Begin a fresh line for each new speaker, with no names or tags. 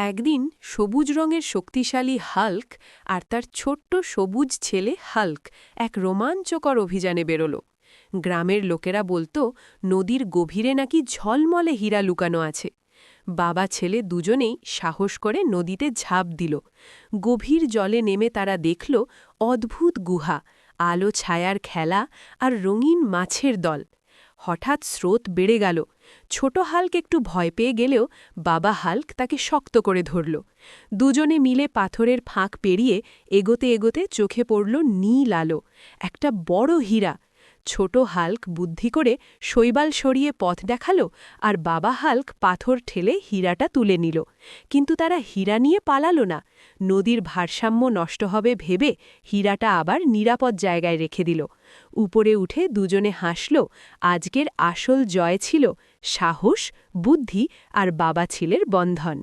একদিন সবুজ রঙের শক্তিশালী হাল্ক আর তার ছোট্ট সবুজ ছেলে হাল্ক এক রোমাঞ্চকর অভিযানে বেরোল। গ্রামের লোকেরা বলতো নদীর গভীরে নাকি ঝলমলে হীরা লুকানো আছে। বাবা ছেলে দুজনেই সাহস করে নদীতে ঝাঁপ দিল। গভীর জলে নেমে তারা দেখল অদ্ভুত গুহা, আলো ছায়ার খেলা আর রঙিন মাছের দল। হঠাৎ স্রোত বেড়ে গেল। ছোট হাল্ক একটু ভয় পেয়ে গেলেও বাবা হাল্ক তাকে শক্ত করে ধরল। দুজনে মিলে পাথরের ফাঁক পেরিয়ে এগোতে এগোতে চোখে পড়ল নীল আলো, একটা বড় হীরা। ছোট হাল্ক বুদ্ধি করে শৈবাল সরিয়ে পথ দেখালো, আর বাবা হাল্ক পাথর ঠেলে হীরাটা তুলে নিল। কিন্তু তারা হীরা নিয়ে পালালো না। নদীর ভারসাম্য নষ্ট হবে ভেবে হীরাটা আবার নিরাপদ জায়গায় রেখে দিল। উপরে উঠে দুজনে হাসল। আজকের আসল জয় ছিল সাহস, বুদ্ধি আর বাবা ছেলের বন্ধন।